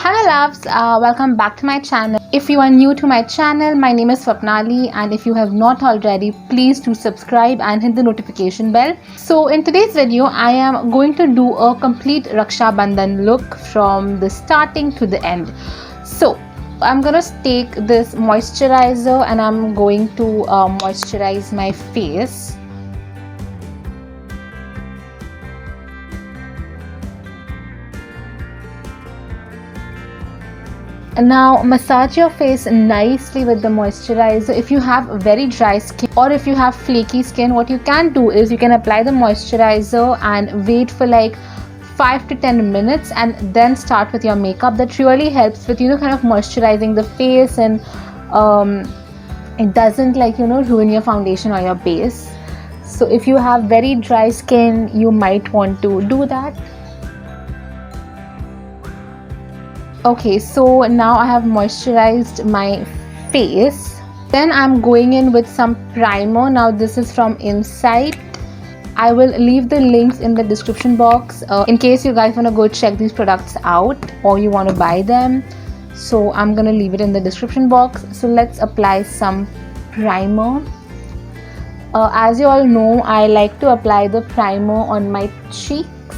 Hello loves, welcome back to my channel. If you are new to my channel, my name is Swapnali, and if you have not already, please do subscribe and hit the notification bell. So in today's video, I am going to do a complete Raksha Bandhan look from the starting to the end. So I'm gonna take this moisturizer and I'm going to moisturize my face. Now massage your face nicely with the moisturizer. If you have very dry skin or if you have flaky skin, what you can do is you can apply the moisturizer and wait for like 5 to 10 minutes and then start with your makeup. That really helps with kind of moisturizing the face, and it doesn't ruin your foundation or your base. So if you have very dry skin, you might want to do that. Okay, so now I have moisturized my face. Then I'm going in with some primer. Now this is from Insight. I will leave the links in the description box in case you guys want to go check these products out or you want to buy them. So I'm gonna leave it in the description box. So let's apply some primer. As you all know, I like to apply the primer on my cheeks,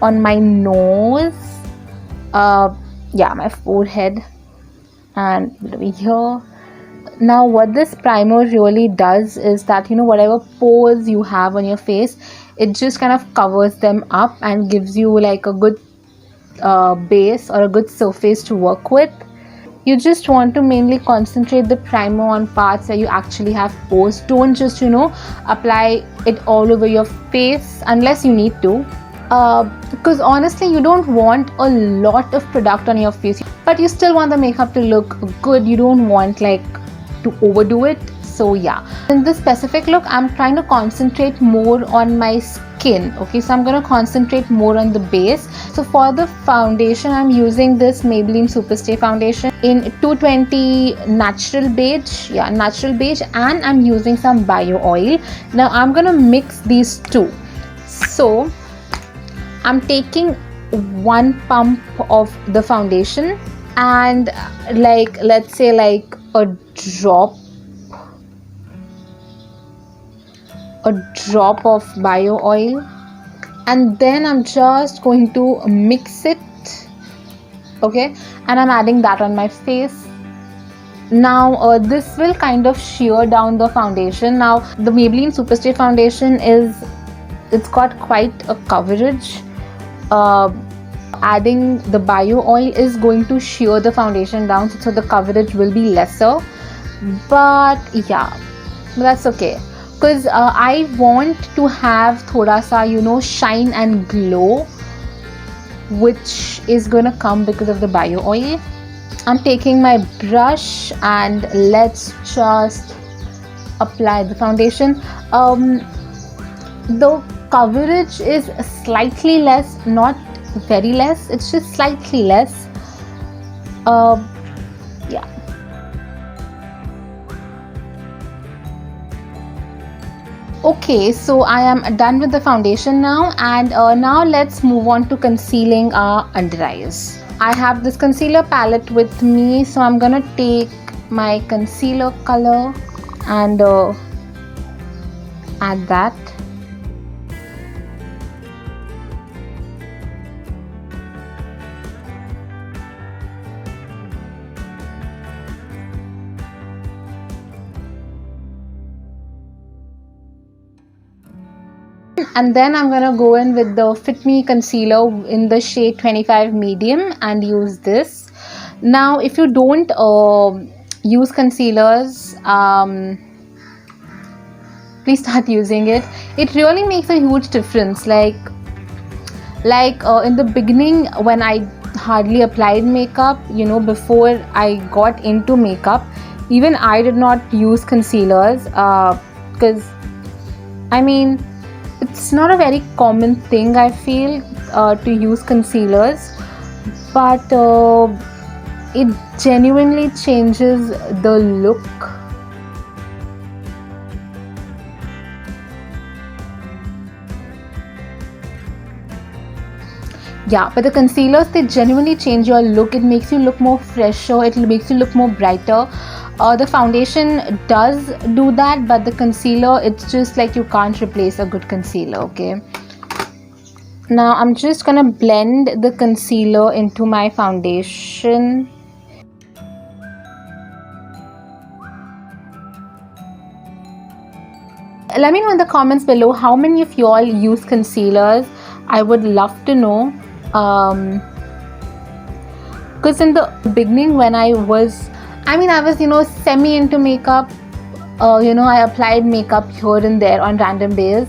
on my nose, my forehead, and over here. Now what this primer really does is that whatever pores you have on your face, it just kind of covers them up and gives you like a good base or a good surface to work with. You just want to mainly concentrate the primer on parts where you actually have pores. Don't just apply it all over your face unless you need to. Because honestly, you don't want a lot of product on your face, but you still want the makeup to look good. You don't want to overdo it. So yeah, in this specific look, I'm trying to concentrate more on my skin. Okay, so I'm going to concentrate more on the base. So for the foundation, I'm using this Maybelline Superstay foundation in 220 natural beige. Yeah, natural beige, and I'm using some bio oil. Now I'm going to mix these two. So I'm taking one pump of the foundation and let's say a drop of bio oil, and then I'm just going to mix it. Okay, and I'm adding that on my face. Now this will kind of shear down the foundation. Now the Maybelline Superstay foundation it's got quite a coverage. Adding the bio oil is going to shear the foundation down, so the coverage will be lesser, but yeah, that's okay, because I want to have thoda sa shine and glow, which is gonna come because of the bio oil. I'm taking my brush and let's just apply the foundation. The coverage is slightly less, not very less, it's just slightly less. Yeah, okay, so I am done with the foundation now, and now let's move on to concealing our under eyes. I have this concealer palette with me, so I'm gonna take my concealer color and add that. And then I'm gonna go in with the Fit Me concealer in the shade 25 medium and use this. Now if you don't use concealers, please start using it. It really makes a huge difference. Like in the beginning, when I hardly applied makeup, before I got into makeup, even I did not use concealers, because it's not a very common thing, I feel, to use concealers, but it genuinely changes the look. Yeah, but the concealers, they genuinely change your look. It makes you look more fresher, it makes you look more brighter. The foundation does do that, but the concealer, it's just like you can't replace a good concealer. Okay, now I'm just gonna blend the concealer into my foundation. Let me know in the comments below how many of y'all use concealers. I would love to know. Because in the beginning, when I was semi into makeup. I applied makeup here and there on random days.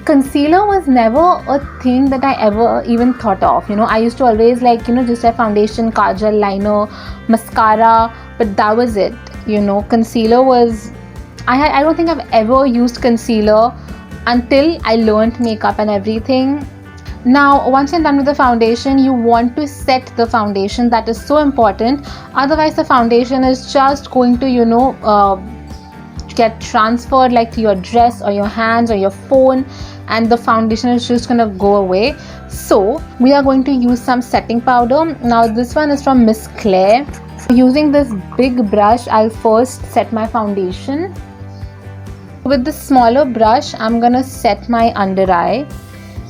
Concealer was never a thing that I ever even thought of. I used to always just have foundation, kajal, liner, mascara, but that was it. Concealer was, I don't think I've ever used concealer until I learned makeup and everything. Now, once you're done with the foundation, you want to set the foundation. That is so important. Otherwise, the foundation is just going to, get transferred like to your dress or your hands or your phone, and the foundation is just gonna go away. So, we are going to use some setting powder. Now, this one is from Miss Claire. Using this big brush, I'll first set my foundation. With the smaller brush, I'm gonna set my under eye.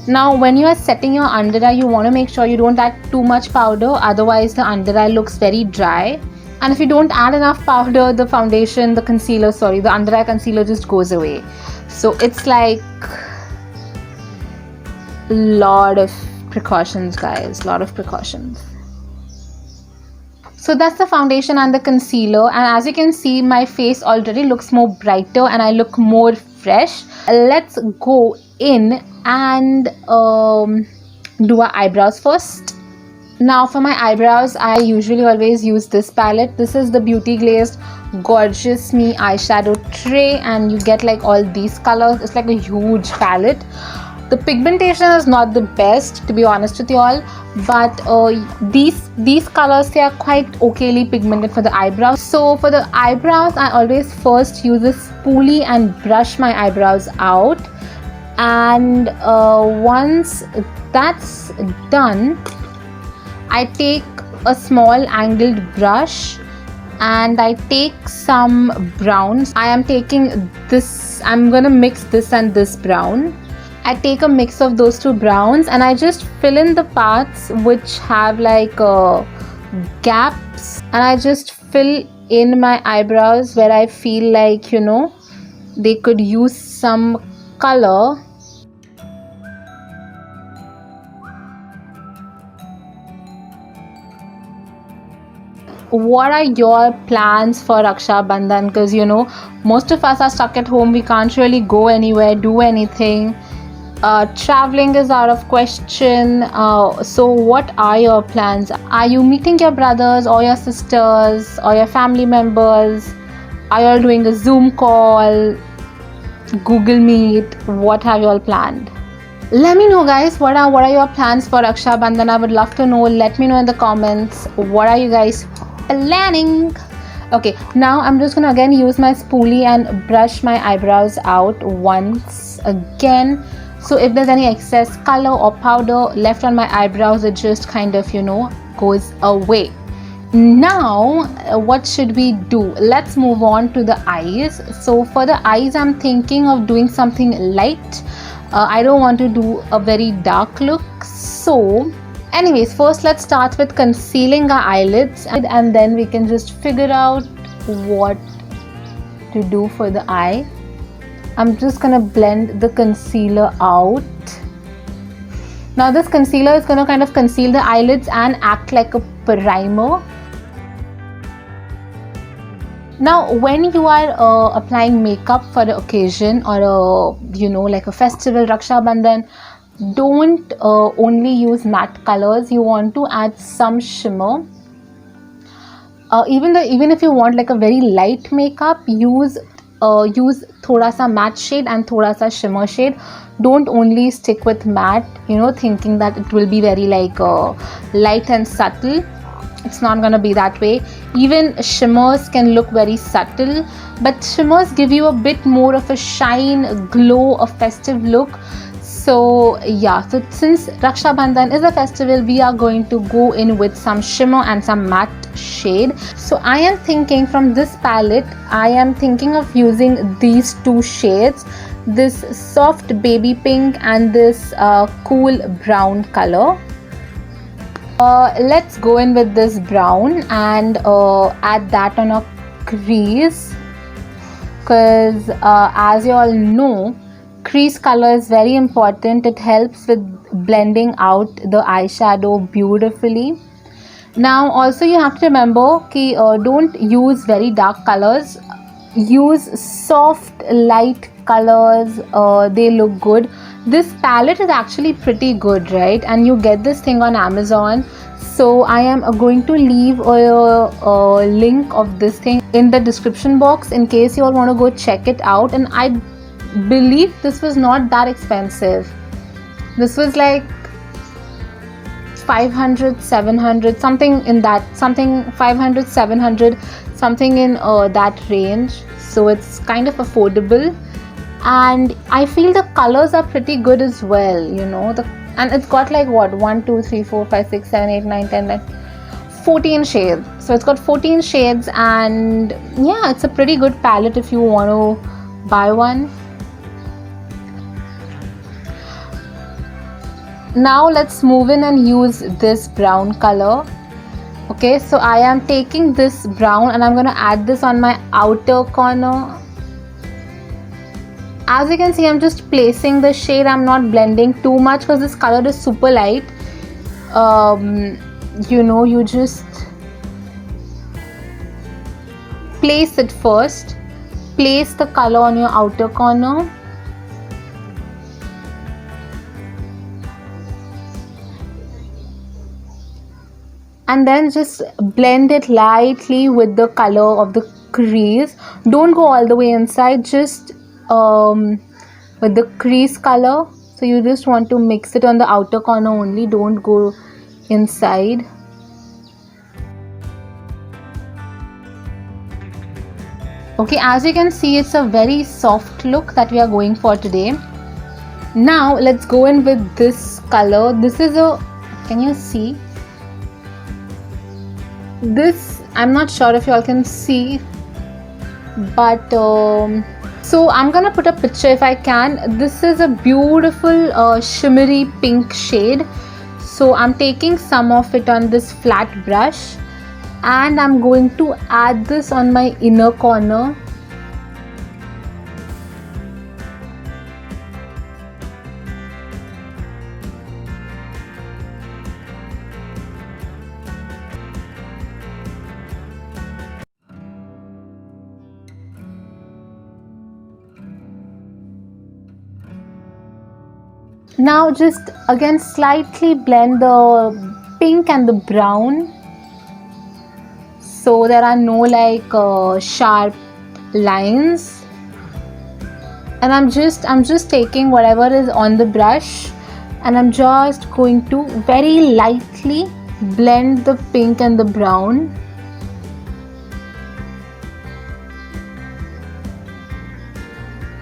Now, when you are setting your under eye, you want to make sure you don't add too much powder, otherwise the under eye looks very dry. And if you don't add enough powder, the under eye concealer just goes away. So it's like a lot of precautions, guys, lot of precautions. So that's the foundation and the concealer, and as you can see, my face already looks more brighter and I look more fresh. Let's go in and do our eyebrows first. Now for my eyebrows, I usually always use this palette. This is the Beauty Glazed Gorgeous Me eyeshadow tray, and you get like all these colors. It's like a huge palette. The pigmentation is not the best, to be honest with you all, but these colors, they are quite okayly pigmented for the eyebrows. So for the eyebrows, I always first use a spoolie and brush my eyebrows out, and once that's done, I take a small angled brush and I take some browns. I'm gonna mix this and this brown. I take a mix of those two browns and I just fill in the parts which have like gaps, and I just fill in my eyebrows where I feel like they could use some color. What are your plans for Raksha Bandhan? Because most of us are stuck at home. We can't really go anywhere, do anything. Traveling is out of question. So what are your plans? Are you meeting your brothers or your sisters or your family members? Are you all doing a Zoom call, Google Meet? What have you all planned? Let me know, guys, what are your plans for Raksha Bandhan? I would love to know. Let me know in the comments. What are you guys planning? Okay, now I'm just gonna again use my spoolie and brush my eyebrows out once again. So if there's any excess color or powder left on my eyebrows, it just kind of goes away. Now what should we do? Let's move on to the eyes. So for the eyes, I'm thinking of doing something light. I don't want to do a very dark look. So anyways, first let's start with concealing our eyelids, and then we can just figure out what to do for the eye. I'm just gonna blend the concealer out. Now this concealer is gonna kind of conceal the eyelids and act like a primer. Now when you are applying makeup for the occasion or like a festival, Raksha Bandhan, don't only use matte colors. You want to add some shimmer. Even if you want like a very light makeup, use thoda sa matte shade and thoda sa shimmer shade. Don't only stick with matte, thinking that it will be very like light and subtle. it's not gonna be that way. Even shimmers can look very subtle, but shimmers give you a bit more of a shine, glow, a festive look. So yeah, so since Raksha Bandhan is a festival, we are going to go in with some shimmer and some matte shade. So I am thinking from this palette, I am thinking of using these two shades, this soft baby pink and this cool brown color. Let's go in with this brown and add that on a crease, because as you all know, crease color is very important. It helps with blending out the eyeshadow beautifully. Now also you have to remember कि don't use very dark colors, use soft light colors, they look good. This palette is actually pretty good, right? And you get this thing on Amazon. So I am going to leave a link of this thing in the description box in case you all want to go check it out. And I believe this was not that expensive. This was like 500, 700, something in that, something 500, 700, something in that range. So it's kind of affordable, and I feel the colors are pretty good as well, you know. And it's got like what, 1 2 3 4 5 6 7 8 9 10 11 14 shades. So it's got 14 shades, and yeah, it's a pretty good palette if you want to buy one. Now let's move in and use this brown color. Okay, so I am taking this brown and I'm going to add this on my outer corner. As you can see, I'm just placing the shade. I'm not blending too much because this color is super light. You know, you just place it first. Place the color on your outer corner. And then just blend it lightly with the color of the crease. Don't go all the way inside, just with the crease color. So you just want to mix it on the outer corner only, don't go inside. Okay, as you can see, it's a very soft look that we are going for today. Now let's go in with this color. This is a, can you see this? I'm not sure if you all can see, but so I'm gonna put a picture if I can. This is a beautiful shimmery pink shade. So I'm taking some of it on this flat brush and I'm going to add this on my inner corner. Now just again slightly blend the pink and the brown so there are no like sharp lines. And I'm just taking whatever is on the brush and I'm just going to very lightly blend the pink and the brown.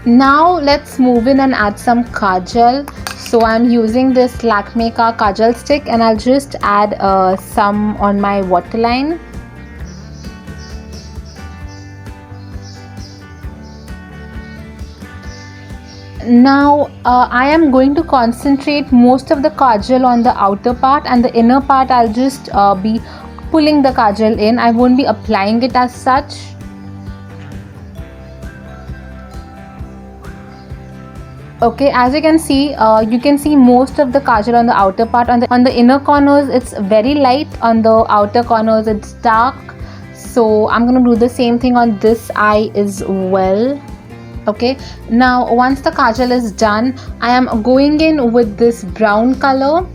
Now let's move in and add some kajal. So I'm using this Lakme ka kajal stick and I'll just add some on my waterline. Now I am going to concentrate most of the kajal on the outer part, and the inner part I'll just be pulling the kajal in. I won't be applying it as such. Okay, as you can see most of the kajal on the outer part. On the inner corners it's very light, on the outer corners it's dark. So I'm gonna do the same thing on this eye as well. Okay, now once the kajal is done, I am going in with this brown color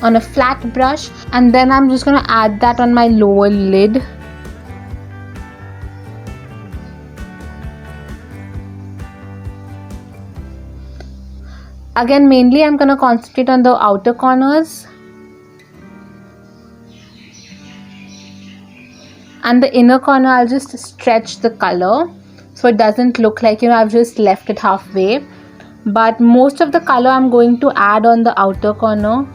on a flat brush, and then I'm just gonna add that on my lower lid. Again, mainly I'm gonna concentrate on the outer corners. and the inner corner I'll just stretch the color so it doesn't look like, you know, I've just left it halfway. But most of the color I'm going to add on the outer corner.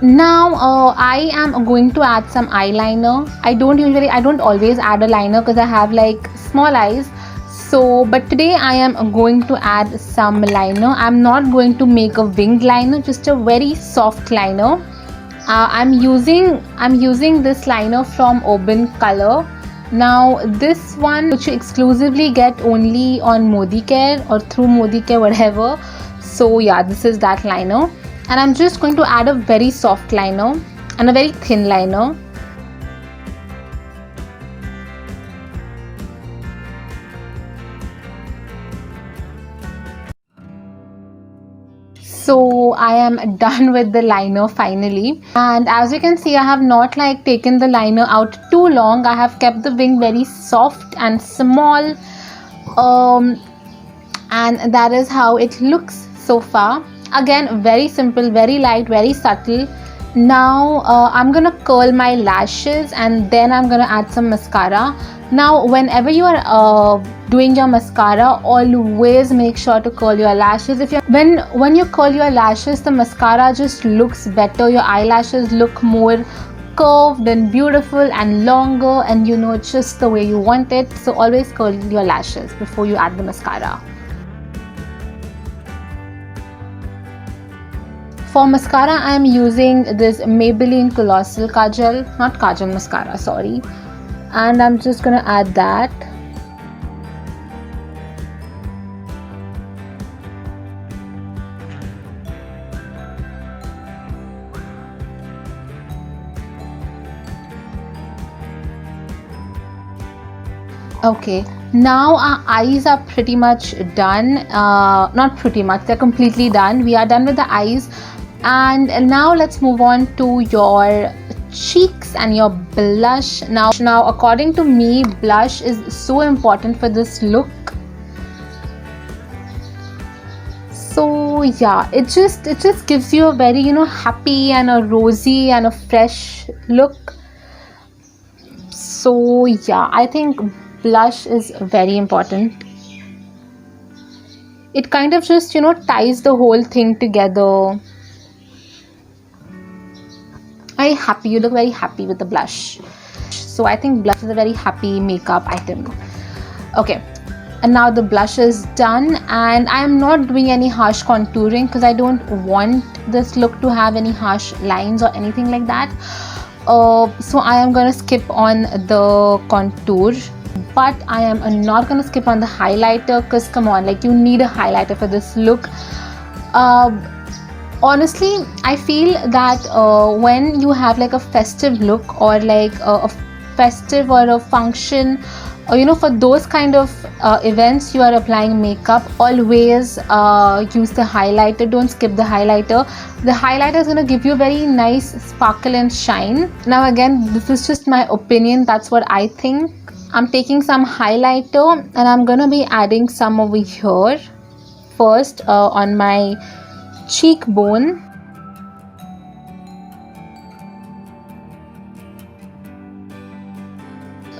Now I am going to add some eyeliner. I don't always add a liner because I have like small eyes. So but today I am going to add some liner. I'm not going to make a winged liner, just a very soft liner. I'm using this liner from Urban Color. Now this one, which you exclusively get only on Modicare or through Modicare, whatever. So yeah, this is that liner, and I'm just going to add a very soft liner and a very thin liner. So I am done with the liner finally, and as you can see I have not like taken the liner out too long. I have kept the wing very soft and small, and that is how it looks so far. Again, very simple, very light, very subtle. Now I'm gonna curl my lashes and then I'm gonna add some mascara. Now whenever you are doing your mascara, always make sure to curl your lashes. When you curl your lashes, the mascara just looks better. Your eyelashes look more curved and beautiful and longer, and you know, just the way you want it. So always curl your lashes before you add the mascara. For mascara, I am using this Maybelline Colossal Kajal, not Kajal mascara, sorry. And I'm just gonna add that. Okay, now our eyes are pretty much done. Not pretty much, they're completely done. We are done with the eyes. And now let's move on to your cheeks and your blush. Now according to me, blush is so important for this look. So yeah, it just gives you a very, you know, happy and a rosy and a fresh look. So yeah, I think blush is very important. It kind of just, you know, ties the whole thing together. Very happy, you look very happy with the blush. So I think blush is a very happy makeup item. Okay, and now the blush is done, and I am not doing any harsh contouring because I don't want this look to have any harsh lines or anything like that. So I am gonna skip on the contour, but I am not gonna skip on the highlighter because come on, like you need a highlighter for this look. Honestly, I feel that when you have like a festive look or like a festive or a function, or you know, for those kind of events you are applying makeup, always use the highlighter. Don't skip the highlighter. The highlighter is going to give you a very nice sparkle and shine. Now again, this is just my opinion, that's what I think. I'm taking some highlighter and I'm going to be adding some over here first on my cheekbone.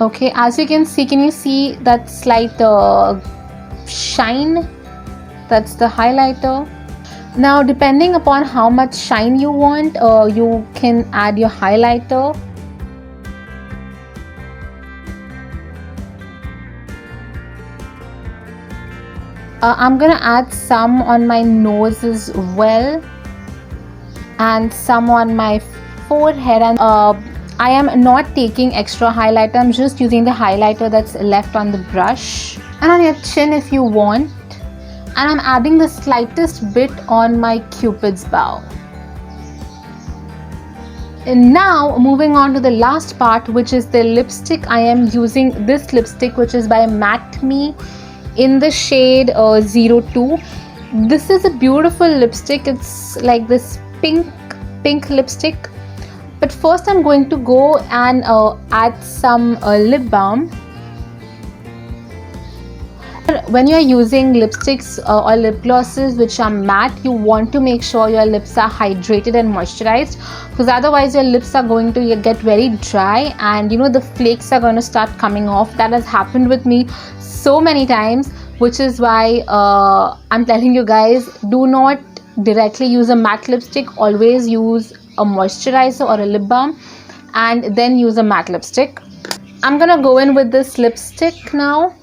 Okay, as you can see, can you see that slight shine? That's the highlighter. Now depending upon how much shine you want, you can add your highlighter. I'm gonna add some on my nose as well and some on my forehead, and I am not taking extra highlighter. I'm just using the highlighter that's left on the brush, and on your chin if you want, and I'm adding the slightest bit on my cupid's bow. And now moving on to the last part, which is the lipstick. I am using this lipstick which is by Matte Me in the shade 02. This is a beautiful lipstick. It's like this pink lipstick. But first I'm going to go and add some lip balm. When you're using lipsticks or lip glosses which are matte, you want to make sure your lips are hydrated and moisturized, because otherwise your lips are going to get very dry and the flakes are going to start coming off. That has happened with me so many times, which is why I'm telling you guys, do not directly use a matte lipstick. Always use a moisturizer or a lip balm and then use a matte lipstick. I'm gonna go in with this lipstick now.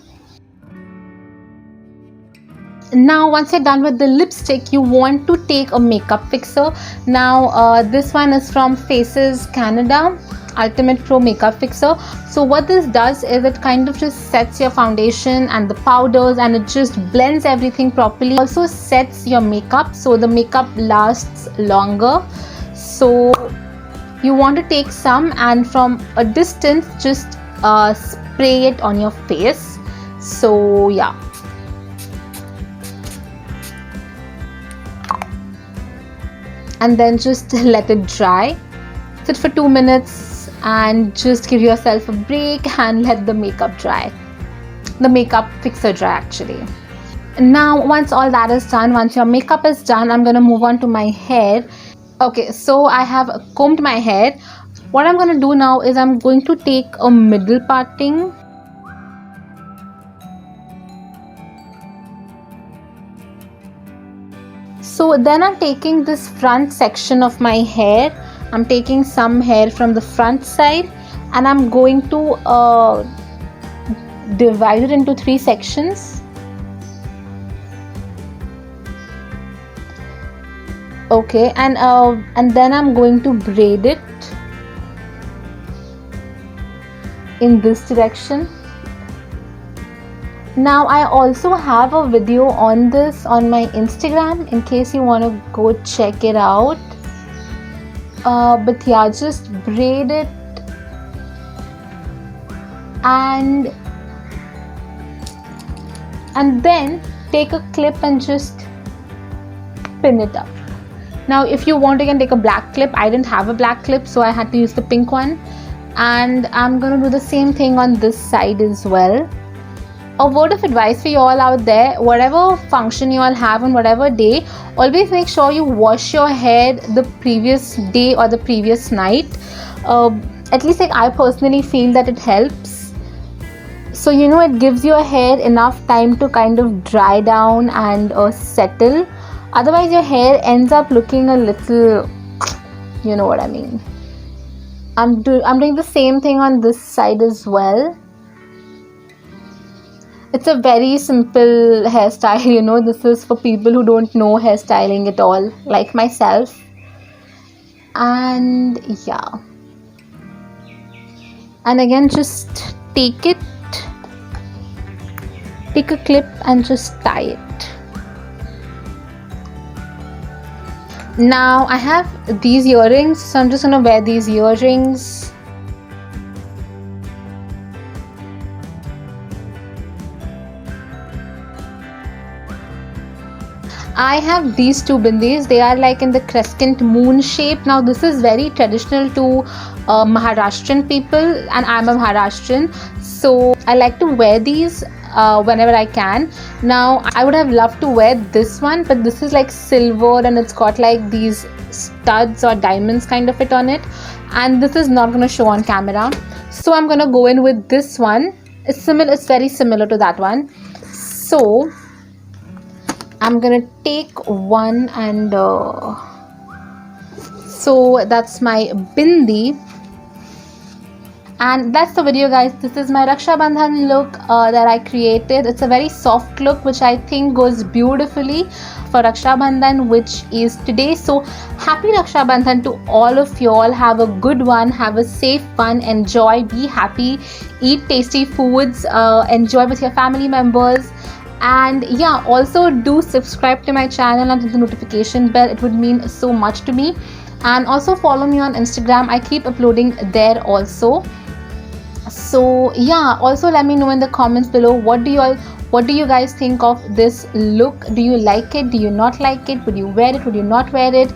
Now once you're done with the lipstick, you want to take a makeup fixer. Now this one is from Faces Canada, Ultimate Pro Makeup Fixer. So what this does is it kind of just sets your foundation and the powders, and it just blends everything properly. Also sets your makeup so the makeup lasts longer. So you want to take some and from a distance just spray it on your face. So yeah, and then just let it dry. Sit for 2 minutes and just give yourself a break and let the makeup dry. The makeup fixer dry actually. Now once all that is done, once your makeup is done, I'm gonna move on to my hair. Okay, so I have combed my hair. What I'm gonna do now is I'm going to take a middle parting. So then I'm taking this front section of my hair. I'm taking some hair from the front side and I'm going to divide it into 3 sections. Okay, and then I'm going to braid it in this direction. Now I also have a video on this on my Instagram in case you want to go check it out. But yeah, just braid it and then take a clip and just pin it up. Now if you want, you can take a black clip. I didn't have a black clip, so I had to use the pink one, and I'm gonna do the same thing on this side as well. A word of advice for you all out there: whatever function you all have on whatever day, always make sure you wash your hair the previous day or the previous night. At least I personally feel that it helps. So it gives your hair enough time to kind of dry down and settle. Otherwise your hair ends up looking a little, you know what I mean. I'm doing the same thing on this side as well. It's a very simple hairstyle, this is for people who don't know hairstyling at all, like myself. And yeah, and again just take a clip and just tie it. Now I have these earrings, so I'm just gonna wear these earrings. I have these 2 bindis. They are like in the crescent moon shape. Now this is very traditional to Maharashtrian people, and I'm a Maharashtrian, so I like to wear these whenever I can. Now I would have loved to wear this one, but this is like silver and it's got like these studs or diamonds kind of it on it, and this is not going to show on camera, so I'm going to go in with this one. It's very similar to that one. So I'm gonna take one, and so that's my bindi, and that's the video guys. This is my Raksha Bandhan look that I created. It's a very soft look which I think goes beautifully for Raksha Bandhan, which is today. So happy Raksha Bandhan to all of you all. Have a good one, have a safe one, enjoy, be happy, eat tasty foods, enjoy with your family members. And yeah, also do subscribe to my channel and hit the notification bell. It would mean so much to me. And also follow me on Instagram. I keep uploading there also. So yeah, also let me know in the comments below, what do you guys think of this look? Do you like it? Do you not like it? Would you wear it? Would you not wear it?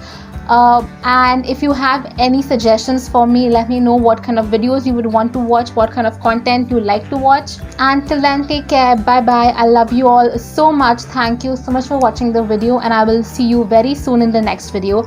And if you have any suggestions for me, let me know what kind of videos you would want to watch, what kind of content you like to watch. And till then, take care. Bye bye. I love you all so much. Thank you so much for watching the video, and I will see you very soon in the next video.